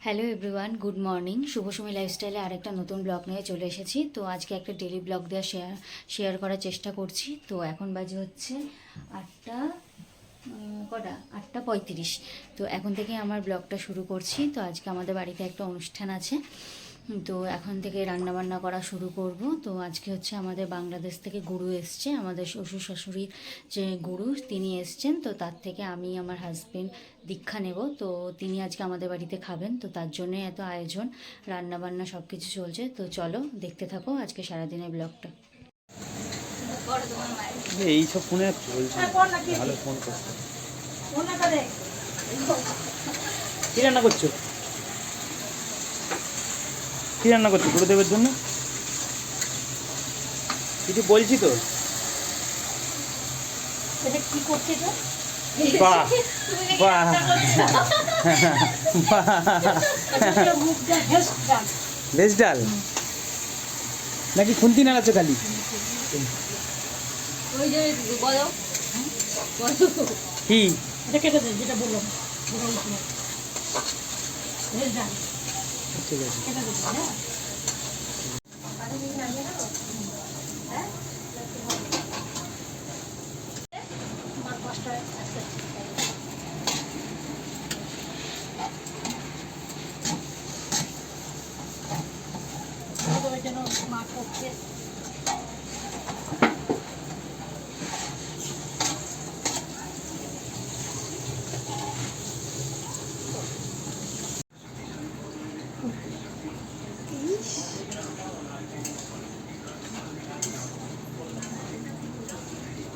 Hello everyone, good morning. শুভসময় লাইফস্টাইলে আরেকটা নতুন ব্লগ নিয়ে চলে এসেছি। তো আজকে একটা ডেলি ব্লগ দেওয়া শেয়ার করার চেষ্টা করছি। তো এখন বাজে হচ্ছে 8টা, কটা 8:35। তো এখন থেকে আমার ব্লগটা শুরু করছি। তো আজকে আমাদের বাড়িতে একটা অনুষ্ঠান আছে, তো এখন থেকে রান্না বান্না করা শুরু করব। তো আজকে হচ্ছে আমাদের বাংলাদেশ থেকে গুরু এসছে, আমাদের শ্বশুর শাশুড়ির যে গুরু তিনি এসছেন। তো তার থেকে আমি আমার হাজবেন্ড দীক্ষা নেব। তো তিনি আজকে আমাদের বাড়িতে খাবেন, তো তার জন্যে এত আয়োজন, রান্না বান্না সব কিছু চলছে। তো চলো দেখতে থাকো আজকে সারাদিনের ব্লগটা। এইসব ফোনে চলছে ভালো ফোন করছে। কি রান্না করছো? কি রান্না করছো গুরুদেবের জন্য? কিছু বলছি তো। কি করছে তো? বাহ বাহ ভেজ ডাল নাকি খুন্তি নাড়াচ্ছ খালি? কি ঠিক আছে।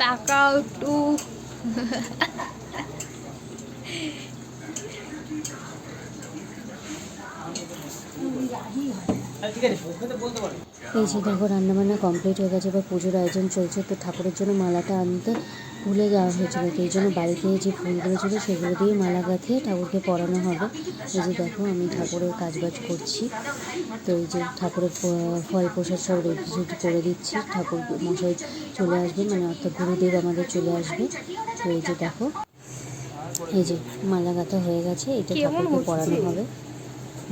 তাকাও একটু। এই যে দেখো রান্নাবান্না কমপ্লিট হয়ে গেছে, এবার পুজোর আয়োজন চলছে। তো ঠাকুরের জন্য মালাটা আনতে ভুলে যাওয়া হয়েছিল, তো এই জন্য বাড়িতে যে ফুলগুলো ছিল সেগুলো দিয়ে মালা গাঁথিয়ে ঠাকুরকে পরানো হবে। এই যে দেখো আমি ঠাকুরের কাজবাজ করছি। তো এই যে ঠাকুরের ফল প্রসাদ সব রেডি করে দিচ্ছি। ঠাকুর মশাই চলে আসবে, মানে অর্থাৎ গুরুদেব আমাদের চলে আসবে। তো এই যে দেখো, এই যে মালা গাঁথা হয়ে গেছে, এটা ঠাকুরকে পরানো হবে।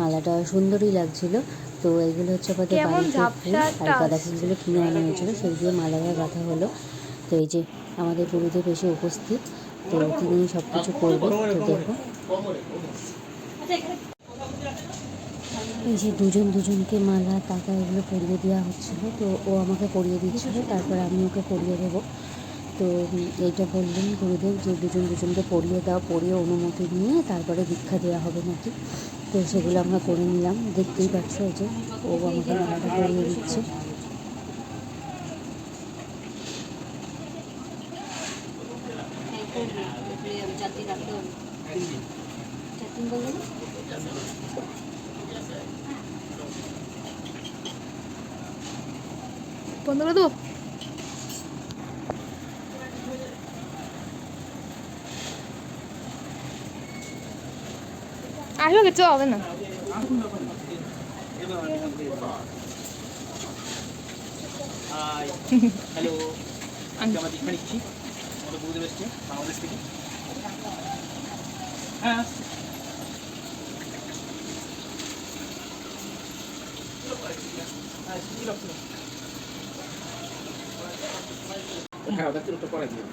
মালাটা সুন্দরই লাগছিল। তো এইগুলো হচ্ছে আমাদের বাড়িতে ফুল, আর গাঁদা ফুলগুলো কিনে আনা হয়েছিল, সেই দিয়ে মালাটা গাঁথা হলো। তো এই যে আমাদের গুরুদেব এসে উপস্থিত, তো তিনি সব কিছু করবেন। তো দেখো এই যে দুজনকে মালা টাকা এগুলো পরিয়ে দেওয়া হচ্ছিলো। তো ও আমাকে পরিয়ে দিচ্ছিলো, তারপর আমি ওকে পরিয়ে দেবো। তো এইটা বললেন গুরুদেব যে দুজনকে পরিয়ে দাও, পরিয়ে অনুমতি নিয়ে তারপরে দীক্ষা দেওয়া হবে নাকি। তো সেগুলো আমরা করে নিলাম। দেখতেই পাচ্ছ যে ও আমাকে মালাটা পরিয়ে দিচ্ছে। বন্ধ করে দেবো। আসবে কিছু হবে না। হ্যালো, আমরা দীক্ষা নিচ্ছি। আমাদের গুরুদেব এসছে বাংলাদেশ থেকে। হ্যাঁ হ্যাঁ ওটা পরে দিও।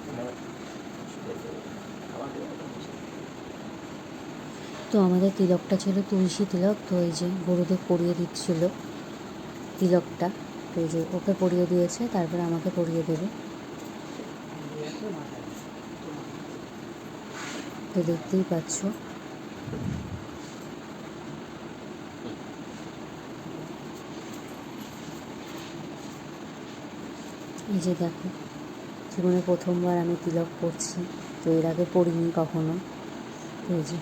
তো আমাদের তিলকটা ছিল তুলসী তিলক। তো এই যে গুরুদেব পরিয়ে দিচ্ছিল তিলকটা। তো এই যে ওকে পরিয়ে দিয়েছে, তারপরে আমাকে পরিয়ে দেবে। তো দেখতেই পাচ্ছ। এই যে দেখো, জীবনে প্রথমবার আমি তিলক পরছি। তো এর আগে পরিনি কখনো। তো এই যে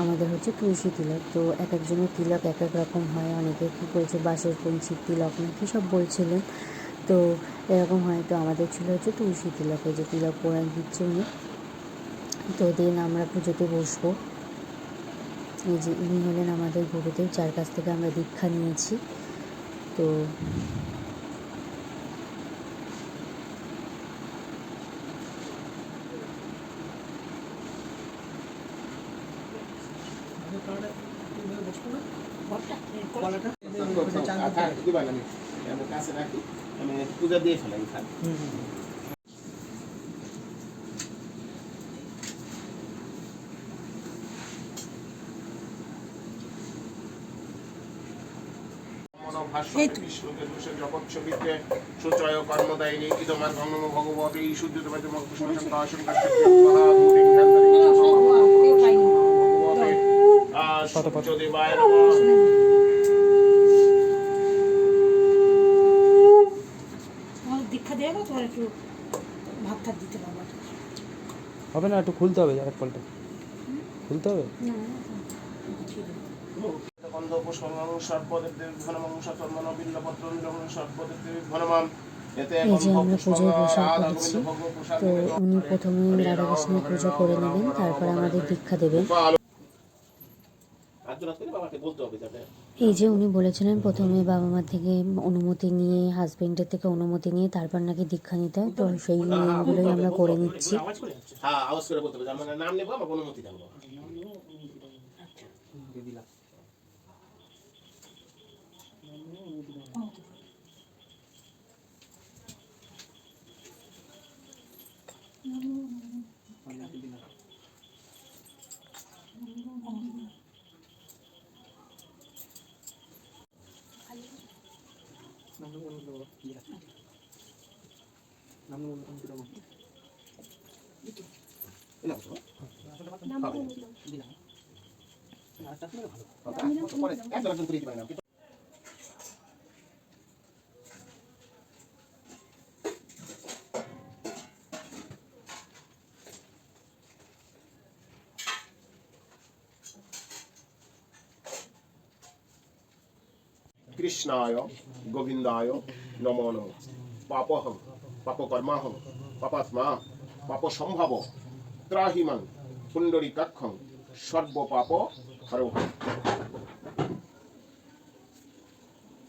আমাদের হচ্ছে তুলসী তিলক। তো এক একজনের তিলক এক এক রকম হয়। অনেকে কী বলছে বাঁশের কঞ্চির তিলক না কী সব বলছিলেন। তো এরকম হয়। তো আমাদের ছিল হচ্ছে তুলসী তিলক। এই যে তিলক পরাই দিচ্ছে উনি। তো দিন আমরা পুজোতে বসবো। এই যে ইনি হলেন আমাদের গুরুদেব, যার কাছ থেকে আমরা দীক্ষা নিয়েছি। তো কাছে রাখি আমি পূজা দিয়ে ফেলাই খান বিষ্ণুকে দোষে জগৎ ছবিতে সুচয় কর্মদায়িনী ইদমার গঙ্গম ভগবতে এই সূর্য তোমাদের মকুসুম সংকাশন কাশ্যপ সূর্য দেবায় নমঃ দীক্ষা দেবো তোমার একটু ভাত টাত দিতে পারবো হবে না, একটু খুলতে হবে এক পাল্টা খুলতে হবে। এই যে আমরা পুজোয় বসার করেছি, তো উনি প্রথমে রাধাকৃষ্ণের পুজো করে নেবেন, তারপর আমাদের দীক্ষা দেবেন। এই যে উনি বলেছিলেন প্রথমে বাবা মার থেকে অনুমতি নিয়ে, হাজবেন্ডের থেকে অনুমতি নিয়ে তারপর নাকি দীক্ষা নিতে হয়, তো সেই নিয়মগুলোই আমরা করে নিচ্ছি। হ্যাঁ, আওয়াজ করে বলতে হবে, আমরা নাম নেবো, আমরা অনুমতি দেবো। কৃষ্ণায় গোবিন্দায় নমো নমঃ। পাপহং পাপকর্মাহং পাপাত্মা পাপসম্ভব ত্রাহি মাং পুণ্ডরীকাক্ষং সর্বপাপ হরঃ।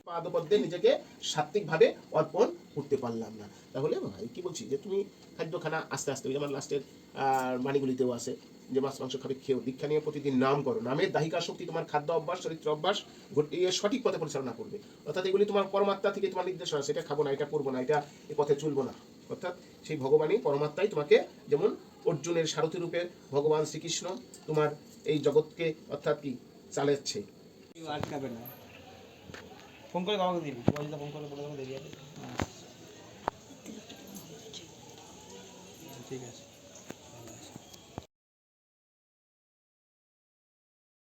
পাদপদ্মে নিজেকে সাত্বিকভাবে অর্পণ করতে পারলাম না, তাহলে ভাই কি বলছি যে তুমি খাদ্যখানা আস্তে আস্তে, ওই আমার লাস্টের বাণীগুলিতেও আছে যে মাছ মাংস খাবে খেয়েও, দীক্ষা নিয়ে প্রতিদিন নাম করো, নামের দাহিকা শক্তি তোমার খাদ্য অভ্যাস চরিত্র অভ্যাস ঘটিয়ে সঠিক পথে পরিচালনা করবে। অর্থাৎ এগুলি তোমার পরমাত্মা থেকে তোমার নির্দেশনা, সেটা খাবো না, এটা করবো না, এটা এই পথে চলবো না। অর্থাৎ সেই ভগবানই পরমাত্মাই তোমাকে, যেমন অর্জুনের সারথি রূপে ভগবান শ্রীকৃষ্ণ তোমার এই জগৎকে অর্থাৎ কি চালাচ্ছে। ফোন করে কাউকে দিবি, ফোন করে বলে দেবো দেরি আছে। ঠিক আছে।